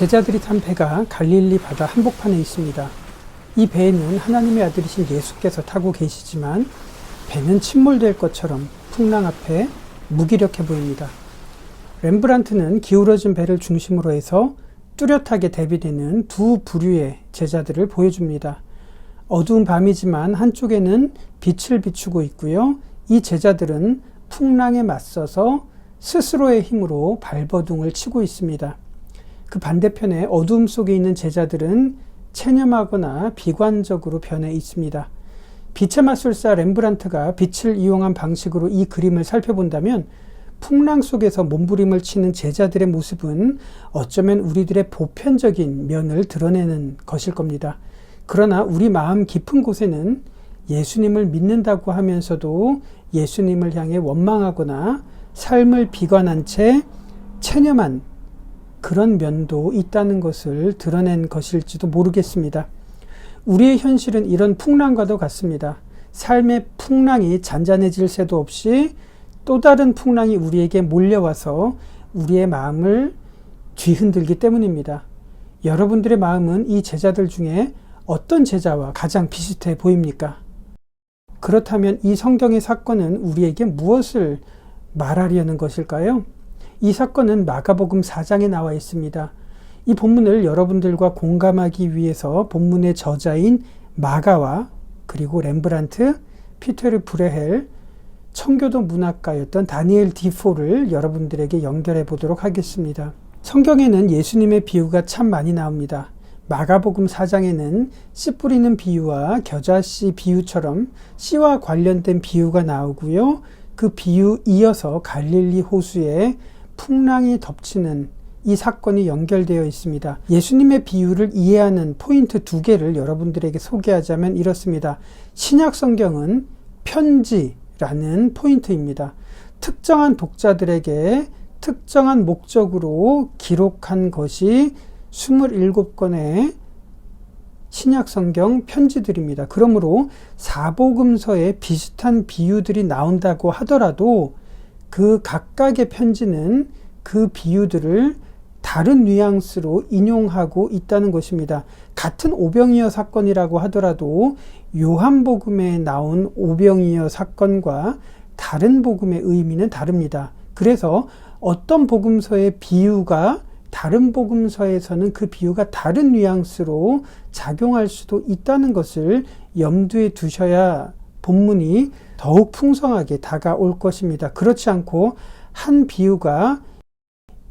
제자들이 탄 배가 갈릴리 바다 한복판에 있습니다. 이 배에는 하나님의 아들이신 예수께서 타고 계시지만 배는 침몰될 것처럼 풍랑 앞에 무기력해 보입니다. 렘브란트는 기울어진 배를 중심으로 해서 뚜렷하게 대비되는 두 부류의 제자들을 보여줍니다. 어두운 밤이지만 한쪽에는 빛을 비추고 있고요. 이 제자들은 풍랑에 맞서서 스스로의 힘으로 발버둥을 치고 있습니다. 그 반대편에 어두움 속에 있는 제자들은 체념하거나 비관적으로 변해 있습니다. 빛의 마술사 렘브란트가 빛을 이용한 방식으로 이 그림을 살펴본다면 풍랑 속에서 몸부림을 치는 제자들의 모습은 어쩌면 우리들의 보편적인 면을 드러내는 것일 겁니다. 그러나 우리 마음 깊은 곳에는 예수님을 믿는다고 하면서도 예수님을 향해 원망하거나 삶을 비관한 채 체념한 그런 면도 있다는 것을 드러낸 것일지도 모르겠습니다. 우리의 현실은 이런 풍랑과도 같습니다. 삶의 풍랑이 잔잔해질 새도 없이 또 다른 풍랑이 우리에게 몰려와서 우리의 마음을 뒤흔들기 때문입니다. 여러분들의 마음은 이 제자들 중에 어떤 제자와 가장 비슷해 보입니까? 그렇다면 이 성경의 사건은 우리에게 무엇을 말하려는 것일까요? 이 사건은 마가복음 4장에 나와 있습니다. 이 본문을 여러분들과 공감하기 위해서 본문의 저자인 마가와 그리고 렘브란트, 피테르 브레헬, 청교도 문학가였던 다니엘 디포를 여러분들에게 연결해 보도록 하겠습니다. 성경에는 예수님의 비유가 참 많이 나옵니다. 마가복음 4장에는 씨 뿌리는 비유와 겨자씨 비유처럼 씨와 관련된 비유가 나오고요. 그 비유 이어서 갈릴리 호수에 풍랑이 덮치는 이 사건이 연결되어 있습니다. 예수님의 비유를 이해하는 포인트 두 개를 여러분들에게 소개하자면 이렇습니다. 신약 성경은 편지라는 포인트입니다. 특정한 독자들에게 특정한 목적으로 기록한 것이 27권의 신약 성경 편지들입니다. 그러므로 사복음서에 비슷한 비유들이 나온다고 하더라도 그 각각의 편지는 그 비유들을 다른 뉘앙스로 인용하고 있다는 것입니다. 같은 오병이어 사건이라고 하더라도 요한복음에 나온 오병이어 사건과 다른 복음의 의미는 다릅니다. 그래서 어떤 복음서의 비유가 다른 복음서에서는 그 비유가 다른 뉘앙스로 작용할 수도 있다는 것을 염두에 두셔야 본문이 더욱 풍성하게 다가올 것입니다. 그렇지 않고 한 비유가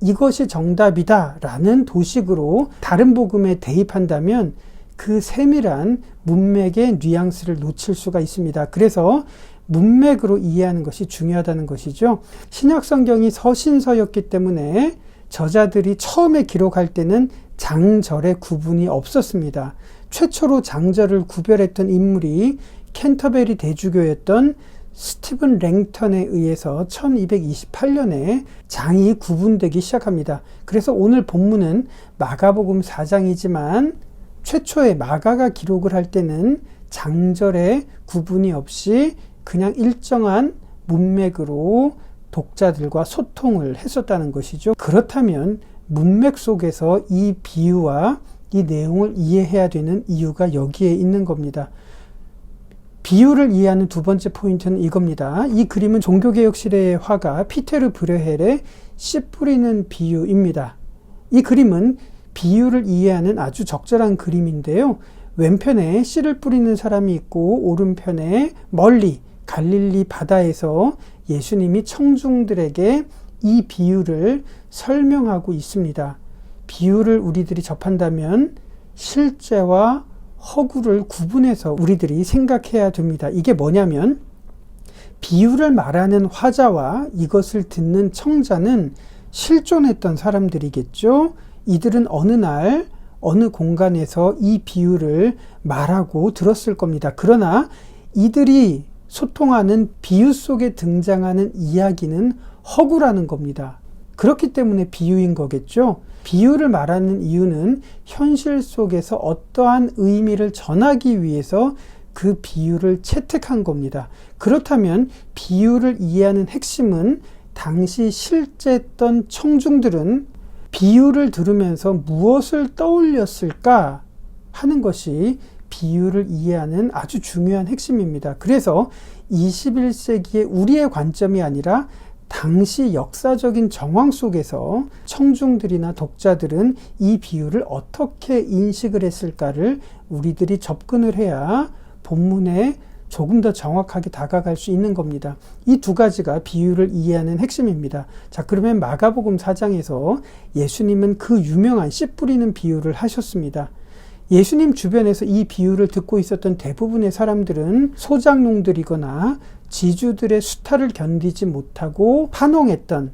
이것이 정답이다 라는 도식으로 다른 복음에 대입한다면 그 세밀한 문맥의 뉘앙스를 놓칠 수가 있습니다. 그래서 문맥으로 이해하는 것이 중요하다는 것이죠. 신약 성경이 서신서였기 때문에 저자들이 처음에 기록할 때는 장절의 구분이 없었습니다. 최초로 장절을 구별했던 인물이 캔터베리 대주교였던 스티븐 랭턴에 의해서 1228년에 장이 구분되기 시작합니다. 그래서 오늘 본문은 마가복음 4장이지만 최초에 마가가 기록을 할 때는 장절의 구분이 없이 그냥 일정한 문맥으로 독자들과 소통을 했었다는 것이죠. 그렇다면 문맥 속에서 이 비유와 이 내용을 이해해야 되는 이유가 여기에 있는 겁니다. 비유를 이해하는 두 번째 포인트는 이겁니다. 이 그림은 종교개혁 시대의 화가 피테르 브레헬의 씨 뿌리는 비유입니다. 이 그림은 비유를 이해하는 아주 적절한 그림인데요. 왼편에 씨를 뿌리는 사람이 있고 오른편에 멀리 갈릴리 바다에서 예수님이 청중들에게 이 비유를 설명하고 있습니다. 비유를 우리들이 접한다면 실제와 허구를 구분해서 우리들이 생각해야 됩니다. 이게 뭐냐면 비유를 말하는 화자와 이것을 듣는 청자는 실존했던 사람들이겠죠. 이들은 어느 날 어느 공간에서 이 비유를 말하고 들었을 겁니다. 그러나 이들이 소통하는 비유 속에 등장하는 이야기는 허구라는 겁니다. 그렇기 때문에 비유인 거겠죠. 비유를 말하는 이유는 현실 속에서 어떠한 의미를 전하기 위해서 그 비유를 채택한 겁니다. 그렇다면 비유를 이해하는 핵심은 당시 실제했던 청중들은 비유를 들으면서 무엇을 떠올렸을까 하는 것이 비유를 이해하는 아주 중요한 핵심입니다. 그래서 21세기의 우리의 관점이 아니라 당시 역사적인 정황 속에서 청중들이나 독자들은 이 비유를 어떻게 인식을 했을까를 우리들이 접근을 해야 본문에 조금 더 정확하게 다가갈 수 있는 겁니다. 이 두 가지가 비유를 이해하는 핵심입니다. 자, 그러면 마가복음 4장에서 예수님은 그 유명한 씨 뿌리는 비유를 하셨습니다. 예수님 주변에서 이 비유를 듣고 있었던 대부분의 사람들은 소작농들이거나 지주들의 수탈을 견디지 못하고 파농했던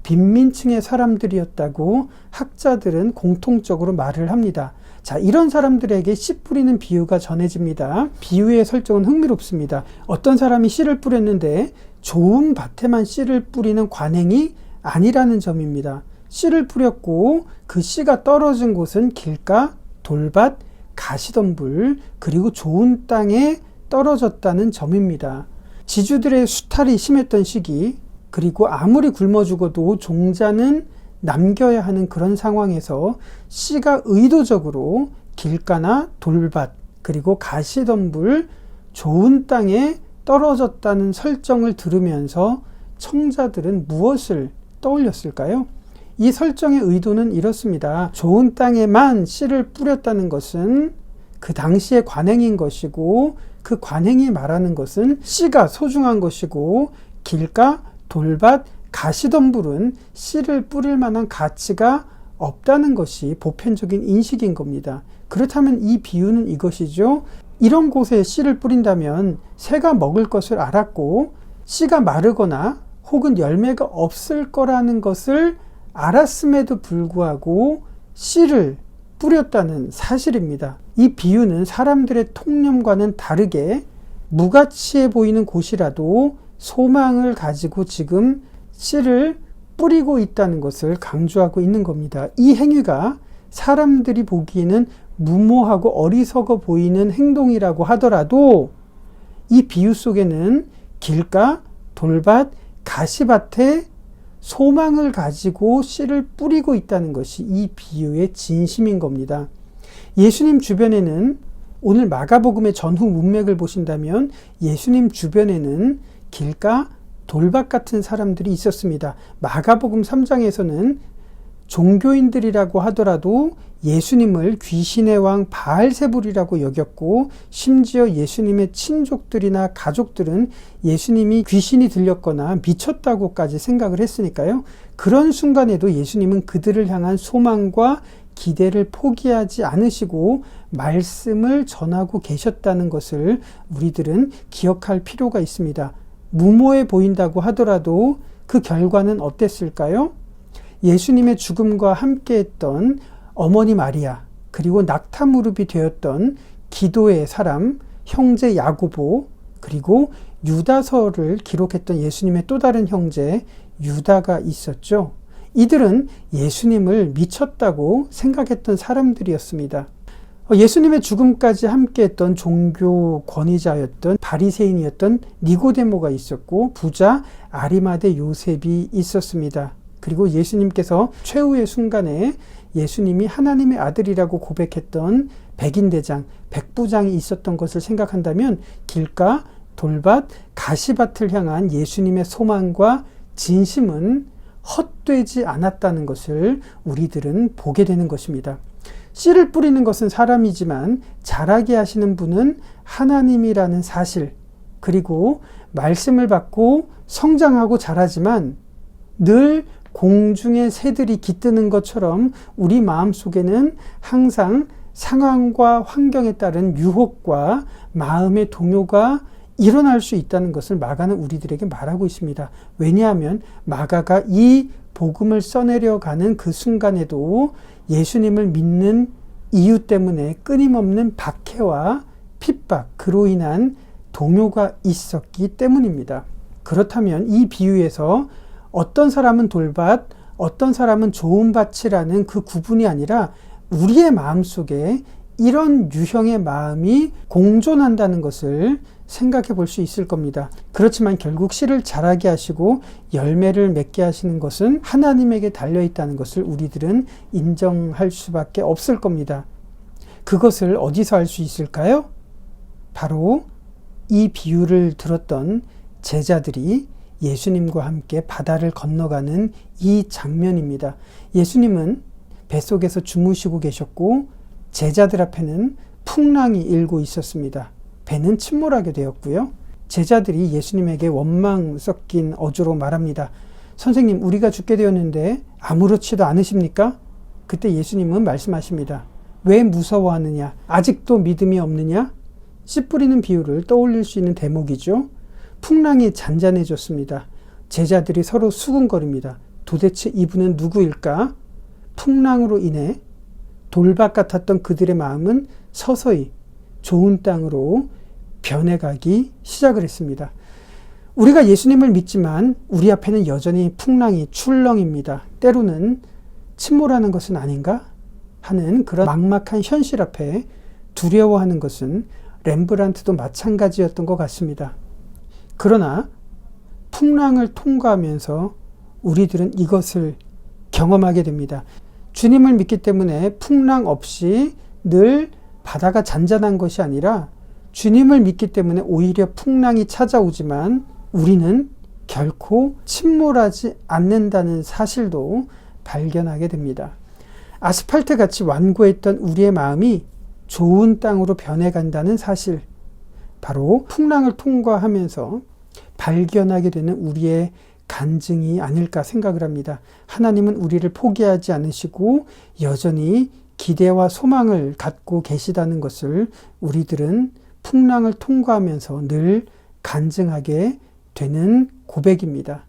빈민층의 사람들이었다고 학자들은 공통적으로 말을 합니다. 자, 이런 사람들에게 씨 뿌리는 비유가 전해집니다. 비유의 설정은 흥미롭습니다. 어떤 사람이 씨를 뿌렸는데 좋은 밭에만 씨를 뿌리는 관행이 아니라는 점입니다. 씨를 뿌렸고 그 씨가 떨어진 곳은 길가, 돌밭, 가시덤불, 그리고 좋은 땅에 떨어졌다는 점입니다. 지주들의 수탈이 심했던 시기, 그리고 아무리 굶어 죽어도 종자는 남겨야 하는 그런 상황에서 씨가 의도적으로 길가나 돌밭, 그리고 가시덤불, 좋은 땅에 떨어졌다는 설정을 들으면서 청자들은 무엇을 떠올렸을까요? 이 설정의 의도는 이렇습니다. 좋은 땅에만 씨를 뿌렸다는 것은 그 당시의 관행인 것이고, 그 관행이 말하는 것은 씨가 소중한 것이고, 길가, 돌밭, 가시덤불은 씨를 뿌릴 만한 가치가 없다는 것이 보편적인 인식인 겁니다. 그렇다면 이 비유는 이것이죠. 이런 곳에 씨를 뿌린다면 새가 먹을 것을 알았고, 씨가 마르거나 혹은 열매가 없을 거라는 것을 알았음에도 불구하고 씨를 뿌렸다는 사실입니다. 이 비유는 사람들의 통념과는 다르게 무가치해 보이는 곳이라도 소망을 가지고 지금 씨를 뿌리고 있다는 것을 강조하고 있는 겁니다. 이 행위가 사람들이 보기에는 무모하고 어리석어 보이는 행동이라고 하더라도 이 비유 속에는 길가, 돌밭, 가시밭에 소망을 가지고 씨를 뿌리고 있다는 것이 이 비유의 진심인 겁니다. 예수님 주변에는, 오늘 마가복음의 전후 문맥을 보신다면 예수님 주변에는 길가, 돌밭 같은 사람들이 있었습니다. 마가복음 3장에서는 종교인들이라고 하더라도 예수님을 귀신의 왕 바알세불이라고 여겼고, 심지어 예수님의 친족들이나 가족들은 예수님이 귀신이 들렸거나 미쳤다고까지 생각을 했으니까요. 그런 순간에도 예수님은 그들을 향한 소망과 기대를 포기하지 않으시고 말씀을 전하고 계셨다는 것을 우리들은 기억할 필요가 있습니다. 무모해 보인다고 하더라도 그 결과는 어땠을까요? 예수님의 죽음과 함께했던 어머니 마리아, 그리고 낙타무릎이 되었던 기도의 사람 형제 야고보, 그리고 유다서를 기록했던 예수님의 또 다른 형제 유다가 있었죠. 이들은 예수님을 미쳤다고 생각했던 사람들이었습니다. 예수님의 죽음까지 함께했던 종교 권위자였던 바리새인이었던 니고데모가 있었고, 부자 아리마대 요셉이 있었습니다. 그리고 예수님께서 최후의 순간에 예수님이 하나님의 아들이라고 고백했던 백인대장, 백부장이 있었던 것을 생각한다면 길가, 돌밭, 가시밭을 향한 예수님의 소망과 진심은 헛되지 않았다는 것을 우리들은 보게 되는 것입니다. 씨를 뿌리는 것은 사람이지만 자라게 하시는 분은 하나님이라는 사실, 그리고 말씀을 받고 성장하고 자라지만 늘 공중의 새들이 깃드는 것처럼 우리 마음속에는 항상 상황과 환경에 따른 유혹과 마음의 동요가 일어날 수 있다는 것을 마가는 우리들에게 말하고 있습니다. 왜냐하면 마가가 이 복음을 써내려가는 그 순간에도 예수님을 믿는 이유 때문에 끊임없는 박해와 핍박, 그로 인한 동요가 있었기 때문입니다. 그렇다면 이 비유에서 어떤 사람은 돌밭, 어떤 사람은 좋은 밭이라는 그 구분이 아니라 우리의 마음속에 이런 유형의 마음이 공존한다는 것을 생각해 볼 수 있을 겁니다. 그렇지만 결국 씨를 자라게 하시고 열매를 맺게 하시는 것은 하나님에게 달려있다는 것을 우리들은 인정할 수밖에 없을 겁니다. 그것을 어디서 알 수 있을까요? 바로 이 비유를 들었던 제자들이 예수님과 함께 바다를 건너가는 이 장면입니다. 예수님은 뱃속에서 주무시고 계셨고 제자들 앞에는 풍랑이 일고 있었습니다. 배는 침몰하게 되었고요. 제자들이 예수님에게 원망 섞인 어조로 말합니다. 선생님, 우리가 죽게 되었는데 아무렇지도 않으십니까? 그때 예수님은 말씀하십니다. 왜 무서워하느냐? 아직도 믿음이 없느냐? 씨 뿌리는 비유를 떠올릴 수 있는 대목이죠. 풍랑이 잔잔해졌습니다. 제자들이 서로 수군거립니다. 도대체 이분은 누구일까? 풍랑으로 인해 돌박 같았던 그들의 마음은 서서히 좋은 땅으로 변해가기 시작을 했습니다. 우리가 예수님을 믿지만 우리 앞에는 여전히 풍랑이 출렁입니다. 때로는 침몰하는 것은 아닌가 하는 그런 막막한 현실 앞에 두려워하는 것은 렘브란트도 마찬가지였던 것 같습니다. 그러나 풍랑을 통과하면서 우리들은 이것을 경험하게 됩니다. 주님을 믿기 때문에 풍랑 없이 늘 바다가 잔잔한 것이 아니라 주님을 믿기 때문에 오히려 풍랑이 찾아오지만 우리는 결코 침몰하지 않는다는 사실도 발견하게 됩니다. 아스팔트 같이 완고했던 우리의 마음이 좋은 땅으로 변해간다는 사실, 바로 풍랑을 통과하면서 발견하게 되는 우리의 간증이 아닐까 생각을 합니다. 하나님은 우리를 포기하지 않으시고 여전히 기대와 소망을 갖고 계시다는 것을 우리들은 풍랑을 통과하면서 늘 간증하게 되는 고백입니다.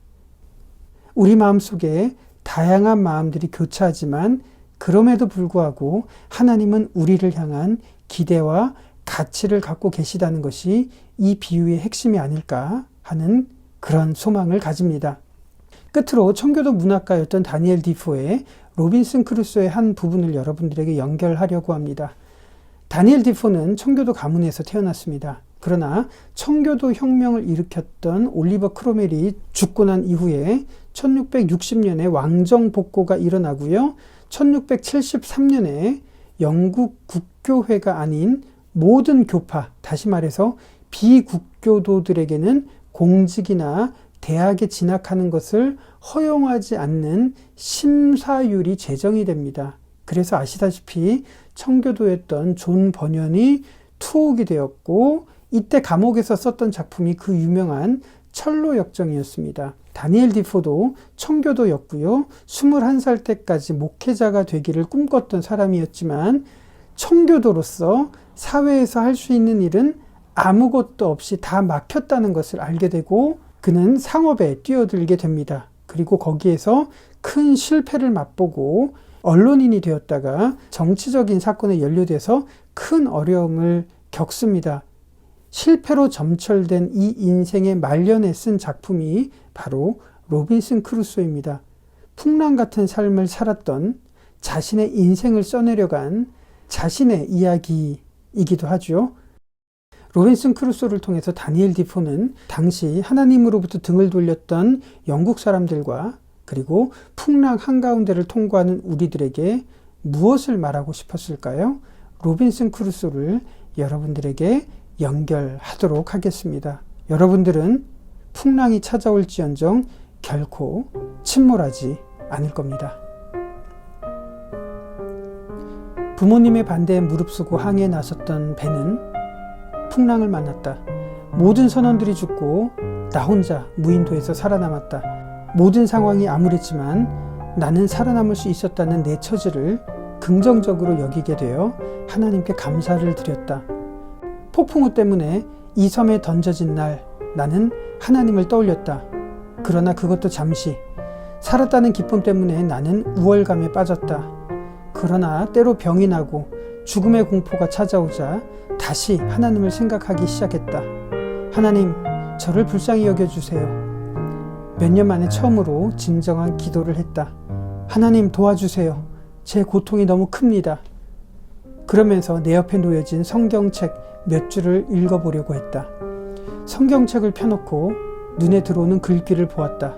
우리 마음속에 다양한 마음들이 교차하지만 그럼에도 불구하고 하나님은 우리를 향한 기대와 가치를 갖고 계시다는 것이 이 비유의 핵심이 아닐까 하는 그런 소망을 가집니다. 끝으로 청교도 문학가였던 다니엘 디포의 로빈슨 크루소의 한 부분을 여러분들에게 연결하려고 합니다. 다니엘 디포는 청교도 가문에서 태어났습니다. 그러나 청교도 혁명을 일으켰던 올리버 크로멜이 죽고 난 이후에 1660년에 왕정 복고가 일어나고요. 1673년에 영국 국교회가 아닌 모든 교파, 다시 말해서 비국교도들에게는 공직이나 대학에 진학하는 것을 허용하지 않는 심사율이 제정이 됩니다. 그래서 아시다시피 청교도였던 존 버년이 투옥이 되었고 이때 감옥에서 썼던 작품이 그 유명한 철로역정이었습니다. 다니엘 디포도 청교도였고요. 21살 때까지 목회자가 되기를 꿈꿨던 사람이었지만 청교도로서 사회에서 할 수 있는 일은 아무것도 없이 다 막혔다는 것을 알게 되고 그는 상업에 뛰어들게 됩니다. 그리고 거기에서 큰 실패를 맛보고 언론인이 되었다가 정치적인 사건에 연루돼서 큰 어려움을 겪습니다. 실패로 점철된 이 인생의 말년에 쓴 작품이 바로 로빈슨 크루소입니다. 풍랑 같은 삶을 살았던 자신의 인생을 써내려간 자신의 이야기이기도 하죠. 로빈슨 크루소를 통해서 다니엘 디포는 당시 하나님으로부터 등을 돌렸던 영국 사람들과 그리고 풍랑 한가운데를 통과하는 우리들에게 무엇을 말하고 싶었을까요? 로빈슨 크루소를 여러분들에게 연결하도록 하겠습니다. 여러분들은 풍랑이 찾아올지언정 결코 침몰하지 않을 겁니다. 부모님의 반대에 무릅쓰고 항해에 나섰던 배는 풍랑을 만났다. 모든 선원들이 죽고 나 혼자 무인도에서 살아남았다. 모든 상황이 암울했지만 나는 살아남을 수 있었다는 내 처지를 긍정적으로 여기게 되어 하나님께 감사를 드렸다. 폭풍우 때문에 이 섬에 던져진 날 나는 하나님을 떠올렸다. 그러나 그것도 잠시. 살았다는 기쁨 때문에 나는 우월감에 빠졌다. 그러나 때로 병이 나고 죽음의 공포가 찾아오자 다시 하나님을 생각하기 시작했다. 하나님, 저를 불쌍히 여겨주세요. 몇 년 만에 처음으로 진정한 기도를 했다. 하나님 도와주세요. 제 고통이 너무 큽니다. 그러면서 내 옆에 놓여진 성경책 몇 줄을 읽어보려고 했다. 성경책을 펴놓고 눈에 들어오는 글귀를 보았다.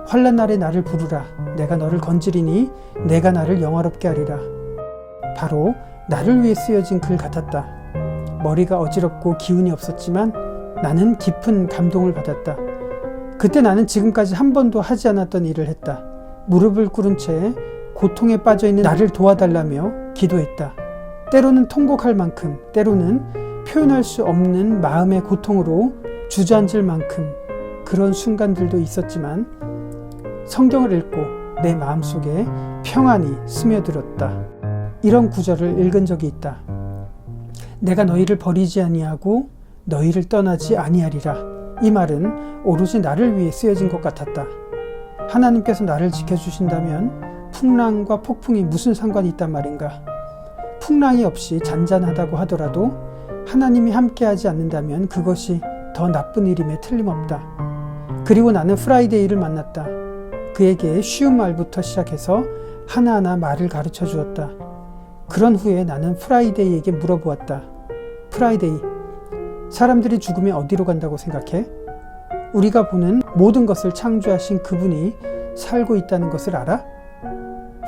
환난 날에 나를 부르라. 내가 너를 건지리니 내가 나를 영화롭게 하리라. 바로 나를 위해 쓰여진 글 같았다. 머리가 어지럽고 기운이 없었지만 나는 깊은 감동을 받았다. 그때 나는 지금까지 한 번도 하지 않았던 일을 했다. 무릎을 꿇은 채 고통에 빠져있는 나를 도와달라며 기도했다. 때로는 통곡할 만큼, 때로는 표현할 수 없는 마음의 고통으로 주저앉을 만큼 그런 순간들도 있었지만 성경을 읽고 내 마음속에 평안이 스며들었다. 이런 구절을 읽은 적이 있다. 내가 너희를 버리지 아니하고 너희를 떠나지 아니하리라. 이 말은 오로지 나를 위해 쓰여진 것 같았다. 하나님께서 나를 지켜주신다면 풍랑과 폭풍이 무슨 상관이 있단 말인가? 풍랑이 없이 잔잔하다고 하더라도 하나님이 함께하지 않는다면 그것이 더 나쁜 일임에 틀림없다. 그리고 나는 프라이데이를 만났다. 그에게 쉬운 말부터 시작해서 하나하나 말을 가르쳐 주었다. 그런 후에 나는 프라이데이에게 물어보았다. 프라이데이, 사람들이 죽으면 어디로 간다고 생각해? 우리가 보는 모든 것을 창조하신 그분이 살고 있다는 것을 알아?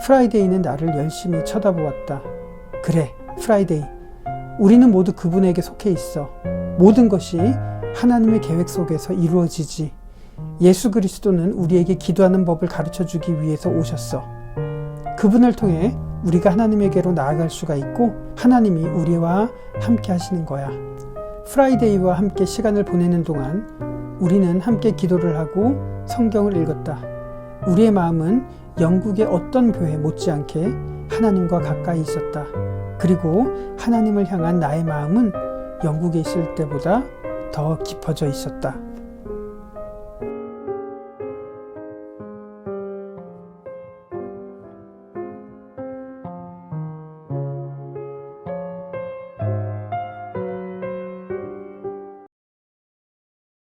프라이데이는 나를 열심히 쳐다보았다. 그래, 프라이데이. 우리는 모두 그분에게 속해 있어. 모든 것이 하나님의 계획 속에서 이루어지지. 예수 그리스도는 우리에게 기도하는 법을 가르쳐주기 위해서 오셨어. 그분을 통해 우리가 하나님에게로 나아갈 수가 있고 하나님이 우리와 함께 하시는 거야. 프라이데이와 함께 시간을 보내는 동안 우리는 함께 기도를 하고 성경을 읽었다. 우리의 마음은 영국의 어떤 교회 못지않게 하나님과 가까이 있었다. 그리고 하나님을 향한 나의 마음은 영국에 있을 때보다 더 깊어져 있었다.